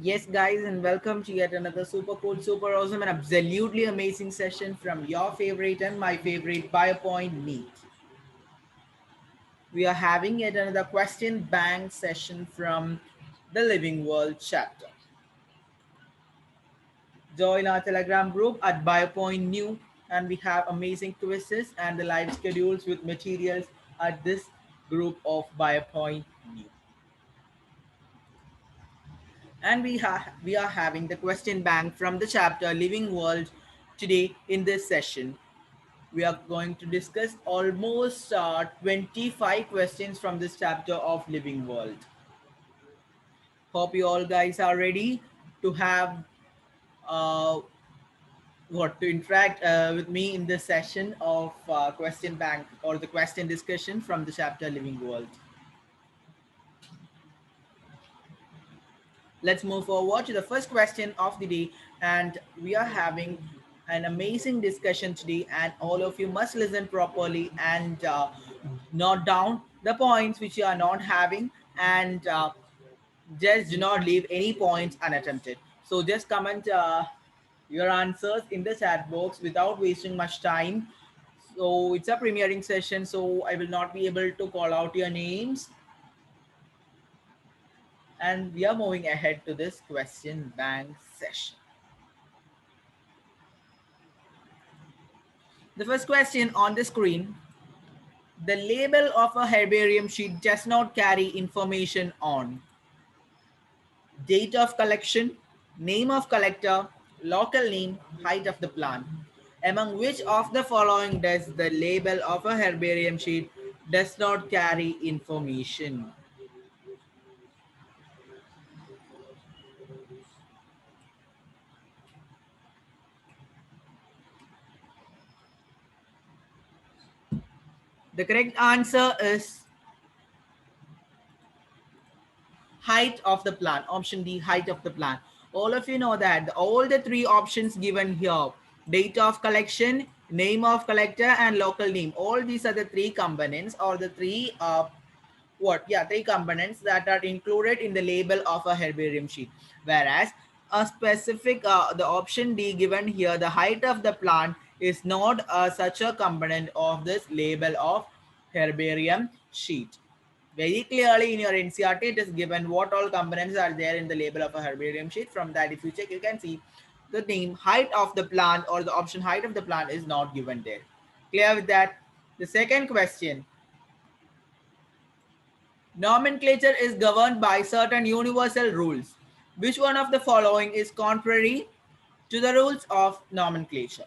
Yes, guys, and welcome to yet another super cool, super awesome, and absolutely amazing session from your favorite and my favorite BioPoint Meet. We are having yet another question bank session from the Living World chapter. Join our Telegram group at BioPoint New, and we have amazing quizzes and the live schedules with materials at this group of BioPoint New. And we are having the question bank from the chapter Living World today in this session. We are going to discuss almost 25 questions from this chapter of Living World. Hope you all guys are ready to have uh, what to interact with me in this session of question bank or the question discussion from the chapter Living World. Let's move forward to the first question of the day, and we are having an amazing discussion today, and all of you must listen properly and note down the points which you are not having, and just do not leave any points unattempted. So just comment your answers in the chat box without wasting much time. So it's a premiering session, so I will not be able to call out your names. And we are moving ahead to this question bank session. The first question on the screen: the label of a herbarium sheet does not carry information on date of collection, name of collector, local name, height of the plant. Among which of the following does the label of a herbarium sheet does not carry information? The correct answer is height of the plant. Option D, height of the plant. All of you know that all the three options given here, date of collection, name of collector, and local name, all these are the three components or the three three components that are included in the label of a herbarium sheet. Whereas a specific the option D given here, the height of the plant, is not such a component of this label of herbarium sheet. Very clearly in your NCRT it is given what all components are there in the label of a herbarium sheet. From that, if you check, you can see the name, height of the plant, or the option height of the plant is not given there. Clear with that? The second question: nomenclature is governed by certain universal rules. Which one of the following is contrary to the rules of nomenclature?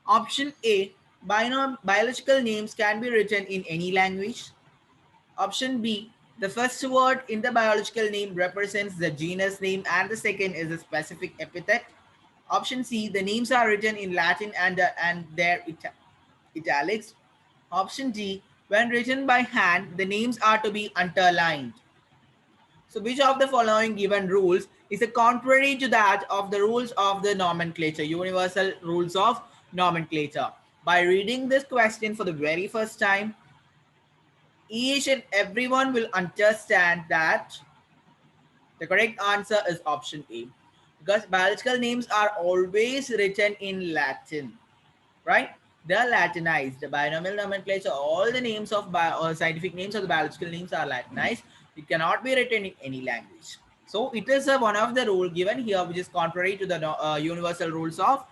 Option A: biological names can be written in any language. Option B: the first word in the biological name represents the genus name and the second is a specific epithet. Option C: the names are written in Latin and their italics. Option D: when written by hand, the names are to be underlined. So which of the following given rules is a contrary to that of the rules of the nomenclature, universal rules of nomenclature? By reading this question for the very first time, each and everyone will understand that the correct answer is option A, because biological names are always written in Latin, right? They are Latinized. The binomial nomenclature, all the names of or scientific names of the biological names are Latinized. It cannot be written in any language. So it is one of the rule given here, which is contrary to the universal rules of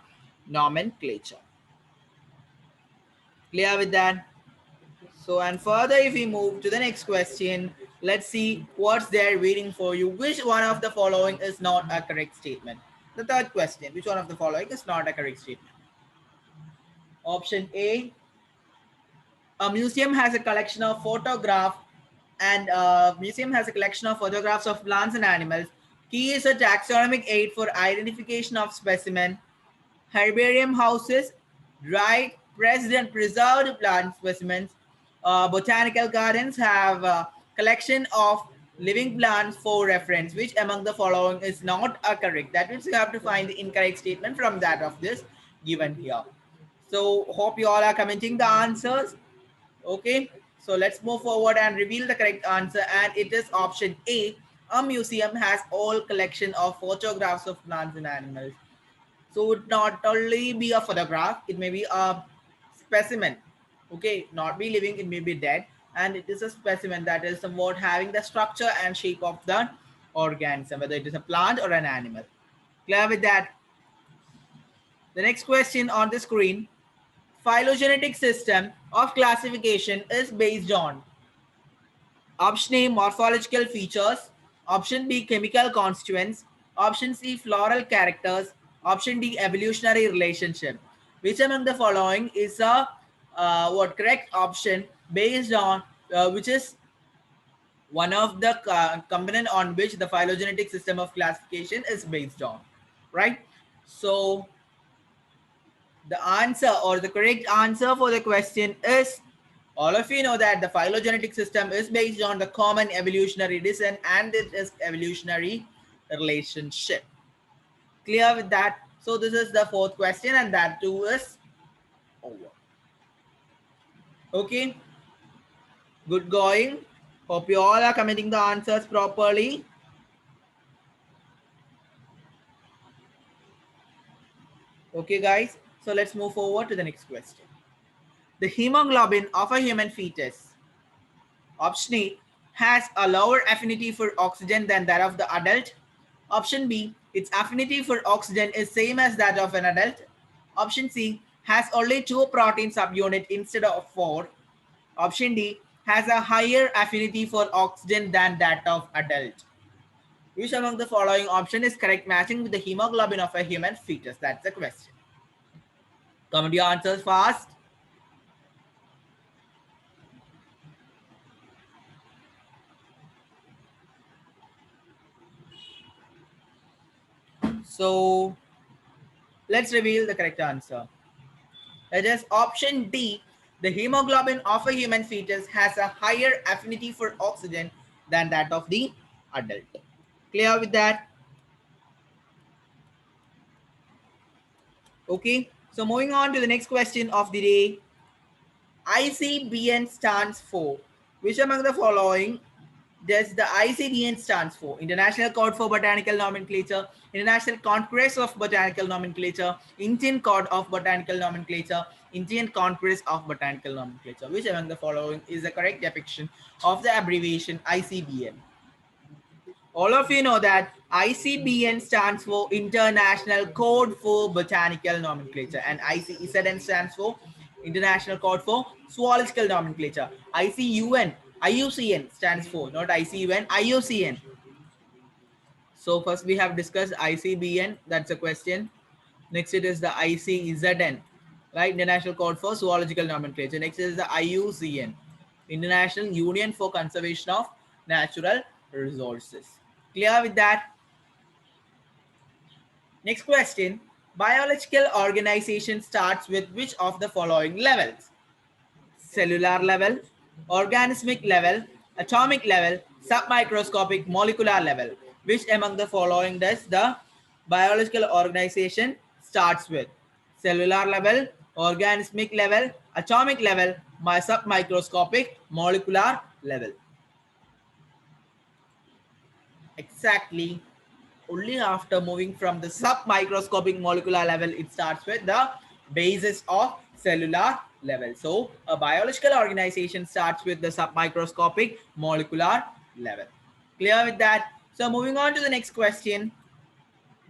nomenclature. Clear with that? So, and further, if we move to the next question, let's see what's there waiting for you. Which one of the following is not a correct statement? The third question: which one of the following is not a correct statement? Option A: a museum has a collection of photographs and a museum has a collection of photographs of plants and animals. Key is a taxonomic aid for identification of specimen. Herbarium houses dried, pressed, and preserved plant specimens. Botanical gardens have a collection of living plants for reference. Which among the following is not a correct? That means you have to find the incorrect statement from that of this given here. So hope you all are commenting the answers. Okay, so let's move forward and reveal the correct answer, and it is option A. A museum has all collection of photographs of plants and animals. So it not only be a photograph, it may be a specimen. Okay, not be living, it may be dead, and it is a specimen that is somewhat having the structure and shape of the organism, whether it is a plant or an animal. Clear with that? The next question on the screen: phylogenetic system of classification is based on option A, morphological features, option B, chemical constituents, option C, floral characters, option D, evolutionary relationship. Which among the following is a what correct option based on which is one of the component on which the phylogenetic system of classification is based on, right? So the answer or the correct answer for the question is, all of you know that the phylogenetic system is based on the common evolutionary descent and it is evolutionary relationship. Clear with that? So this is the fourth question and that too is over. Okay, good going. Hope you all are committing the answers properly. Okay guys, so let's move forward to the next question. The hemoglobin of a human fetus, option A, has a lower affinity for oxygen than that of the adult. Option B, its affinity for oxygen is same as that of an adult. Option C, has only 2 protein subunit instead of 4. Option D, has a higher affinity for oxygen than that of adult. Which among the following option is correct matching with the hemoglobin of a human fetus? That's the question. Comment your answers fast. So let's reveal the correct answer. It is option D. The hemoglobin of a human fetus has a higher affinity for oxygen than that of the adult. Clear with that? Okay. So moving on to the next question of the day. ICBN stands for, which among the following does the ICBN stands for? International Code for Botanical Nomenclature, International Congress of Botanical Nomenclature, Indian Code of Botanical Nomenclature, Indian Congress of Botanical Nomenclature. Which among the following is the correct depiction of the abbreviation ICBN? All of you know that ICBN stands for International Code for Botanical Nomenclature and ICEZN stands for International Code for Zoological Nomenclature. IUCN stands for, not ICUN, IUCN. So first we have discussed ICBN, that's a question. Next it is the ICEZN, right? International Code for Zoological Nomenclature. Next is the IUCN, International Union for Conservation of Natural Resources. Clear with that? Next question. Biological organization starts with which of the following levels? Cellular level, organismic level, atomic level, submicroscopic molecular level. Which among the following does the biological organization starts with? Cellular level, organismic level, atomic level, submicroscopic molecular level. Exactly. Only after moving from the submicroscopic molecular level, it starts with the basis of cellular level. So a biological organization starts with the submicroscopic molecular level. Clear with that? So moving on to the next question.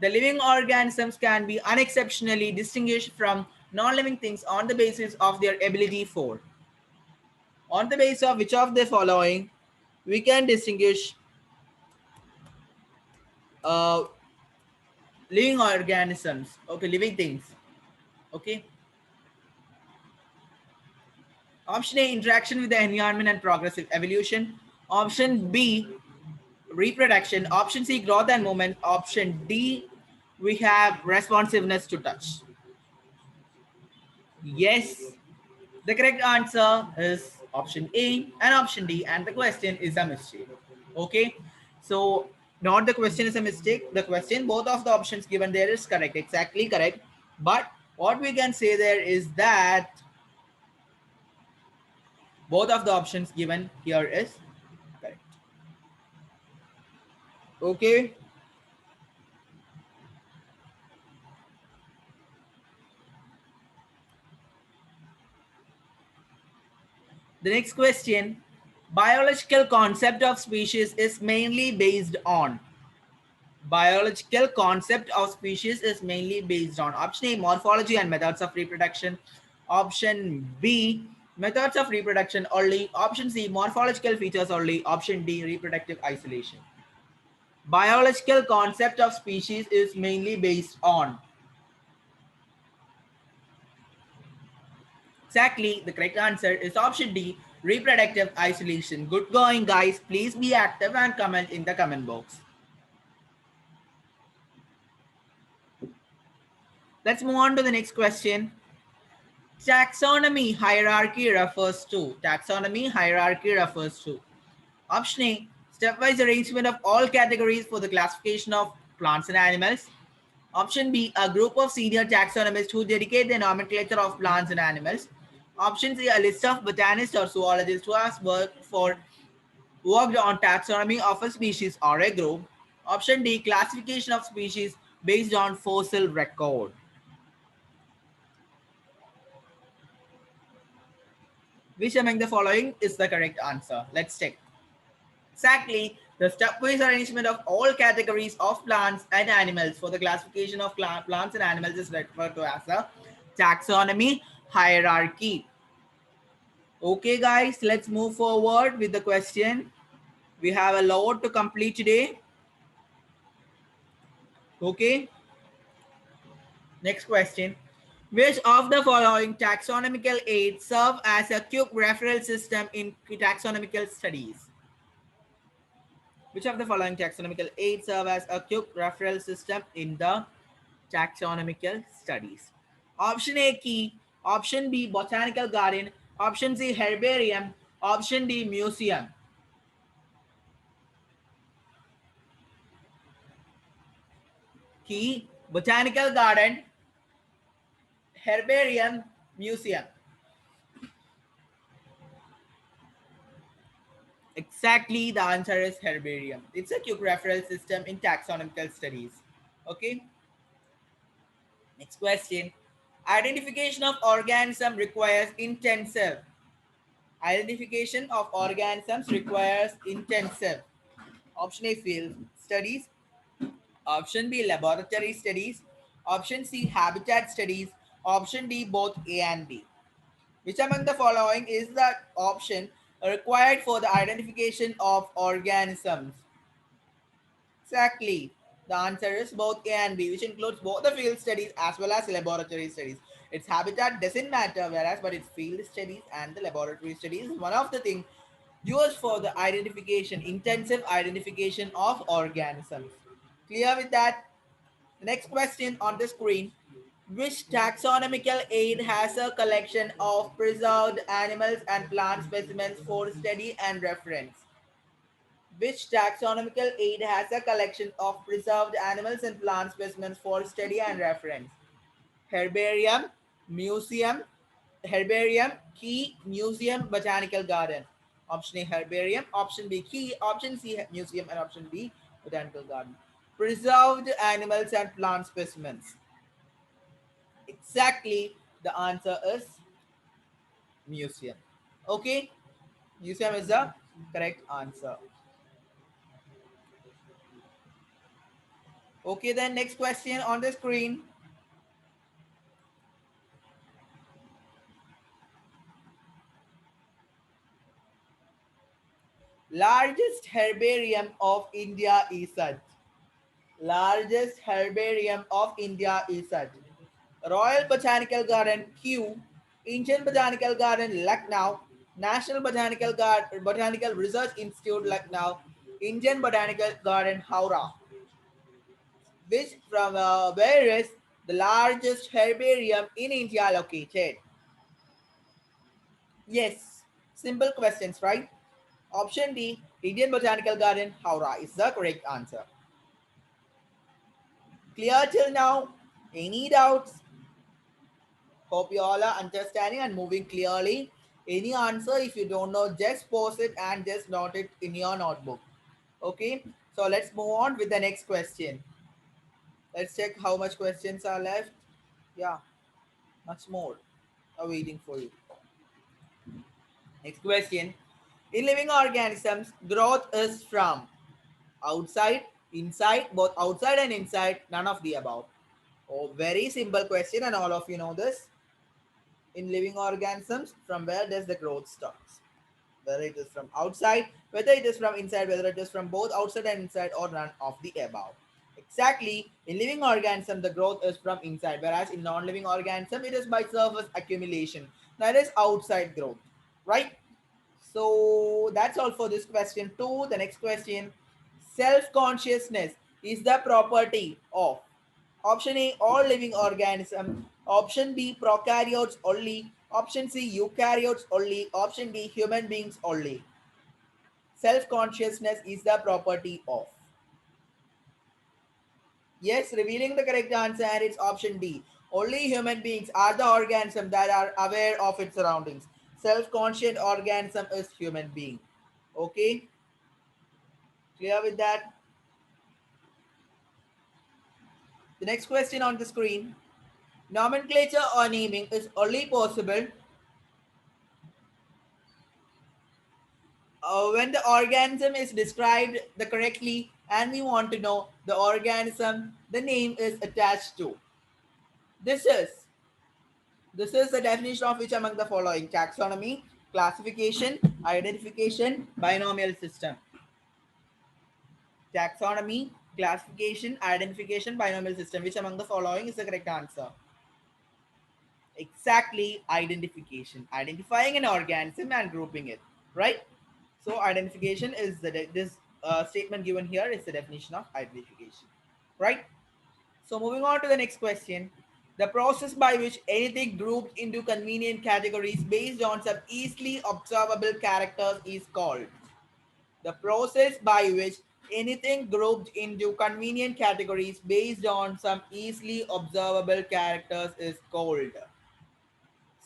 The living organisms can be unexceptionally distinguished from non-living things on the basis of their ability for. On the basis of which of the following we can distinguish uh, living organisms, okay, living things, okay. Option A, interaction with the environment and progressive evolution. Option B, reproduction. Option C, growth and movement. Option D, we have responsiveness to touch. Yes, the correct answer is option A and option D, and the question is a mistake. Okay, so not the question is a mistake. The question, both of the options given there is correct, exactly correct. But what we can say there is that both of the options given here is correct. Okay. The next question, biological concept of species is mainly based on. Biological concept of species is mainly based on option A, morphology and methods of reproduction. Option B, methods of reproduction only. Option C, morphological features only. Option D, reproductive isolation. Biological concept of species is mainly based on. Exactly, the correct answer is option D, reproductive isolation. Good going, guys. Please be active and comment in the comment box. Let's move on to the next question. Taxonomy hierarchy refers to. Taxonomy hierarchy refers to. Option A, stepwise arrangement of all categories for the classification of plants and animals. Option B, a group of senior taxonomists who dedicate the nomenclature of plants and animals. Option C, a list of botanists or zoologists who has worked on taxonomy of a species or a group. Option D, classification of species based on fossil record. Which among the following is the correct answer? Let's check. Exactly, the stepwise arrangement of all categories of plants and animals for the classification of plants and animals is referred to as a taxonomy hierarchy. Okay, guys, let's move forward with the question. We have a lot to complete today. Okay, next question. Which of the following taxonomical aids serve as a quick referral system in taxonomical studies? Which of the following taxonomical aids serve as a quick referral system in the taxonomical studies? Option A, key. Option B, botanical garden. Option C, herbarium. Option D, museum. Key, botanical garden, herbarium, museum. Exactly, the answer is herbarium. It's a quick referral system in taxonomical studies. Okay. Next question. Identification of organism requires intensive. Identification of organisms requires intensive. Option A, field studies. Option B, laboratory studies. Option C, habitat studies. Option D, both A and B. Which among the following is the option required for the identification of organisms? Exactly. The answer is both A and B, which includes both the field studies as well as laboratory studies. Its habitat doesn't matter, whereas but its field studies and the laboratory studies is one of the things used for the identification, intensive identification of organisms. Clear with that? The next question on the screen. Which taxonomical aid has a collection of preserved animals and plant specimens for study and reference? Which taxonomical aid has a collection of preserved animals and plant specimens for study and reference? Herbarium, museum, herbarium, key, museum, botanical garden. Option A, herbarium. Option B, key. Option C, museum. And option D, botanical garden. Preserved animals and plant specimens. Exactly, the answer is museum. Okay, museum is the correct answer. Okay, then next question on the screen. Largest herbarium of India is at. Largest herbarium of India is at Royal Botanical Garden, Kew, Indian Botanical Garden, Lucknow, National Botanical Research Institute, Lucknow, Indian Botanical Garden, Howrah. Which from where is the largest herbarium in India located? Yes, simple questions, right? Option D, Indian Botanical Garden, Howrah is the correct answer. Clear till now? Any doubts? Hope you all are understanding and moving clearly. Any answer, if you don't know, just post it and just note it in your notebook. Okay, so let's move on with the next question. Let's check how much questions are left. Yeah, much more are waiting for you. Next question. In living organisms, growth is from outside, inside, both outside and inside, none of the above. Oh, very simple question, and all of you know this. In living organisms, from where does the growth starts? Whether it is from outside, whether it is from inside, whether it is from both outside and inside, or none of the above. Exactly, in living organism, the growth is from inside, whereas in non-living organism, it is by surface accumulation. That is outside growth, right? So that's all for this question. To the next question, self-consciousness is the property of option A, all living organisms, option B, prokaryotes only, option C, eukaryotes only, option D, human beings only. Self-consciousness is the property of. Yes, revealing the correct answer, and it's option D. Only human beings are the organism that are aware of its surroundings. Self-conscious organism is human being. Okay, clear with that? The next question on the screen. Nomenclature or naming is only possible when the organism is described the correctly and we want to know the organism the name is attached to. This is this is the definition of which among the following: taxonomy, classification, identification, binomial system. Taxonomy, classification, identification, binomial system. Which among the following is the correct answer? Exactly, identification. Identifying an organism and grouping it, right? So identification is this statement given here is the definition of identification, right? So moving on to the next question. The process by which anything grouped into convenient categories based on some easily observable characters is called. The process by which anything grouped into convenient categories based on some easily observable characters is called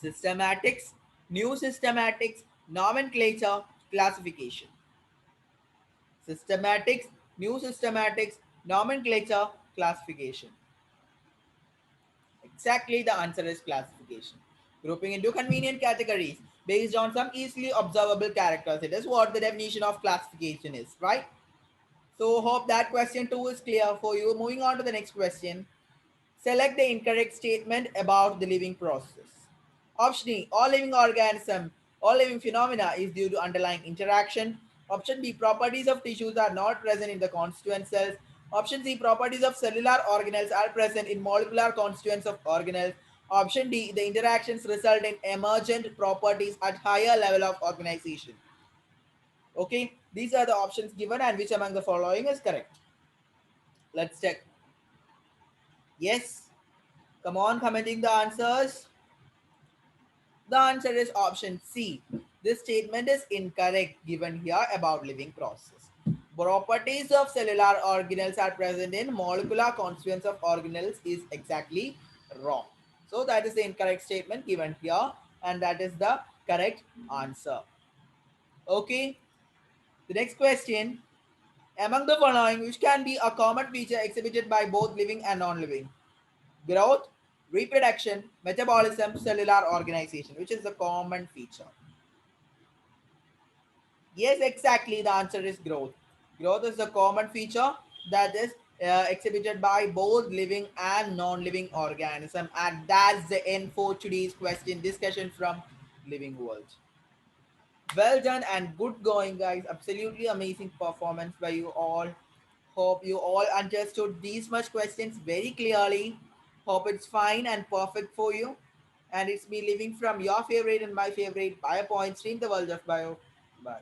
systematics, new systematics, nomenclature, classification. Systematics, new systematics, nomenclature, classification. Exactly, the answer is classification. Grouping into convenient categories based on some easily observable characters. It is what the definition of classification is, right? So hope that question 2 is clear for you. Moving on to the next question. Select the incorrect statement about the living process. Option E, all living organism, all living phenomena is due to underlying interaction. Option B, properties of tissues are not present in the constituent cells. Option C, properties of cellular organelles are present in molecular constituents of organelles. Option D, the interactions result in emergent properties at higher level of organization. Okay, these are the options given and which among the following is correct. Let's check. Yes, come on, commenting the answers. The answer is option C. This statement is incorrect given here about living process. Properties of cellular organelles are present in molecular constituents of organelles is exactly wrong. So that is the incorrect statement given here and that is the correct answer. Okay. The next question. Among the following, which can be a common feature exhibited by both living and non-living? Growth, reproduction, metabolism, cellular organization, which is the common feature. Yes, exactly. The answer is growth. Growth is the common feature that is exhibited by both living and non-living organism, and that's the end for today's question discussion from Living World. Well done and good going, guys. Absolutely amazing performance by you all. Hope you all understood these much questions very clearly. Hope it's fine and perfect for you. And it's me living from your favorite and my favorite bio point stream, the world of bio. Bye.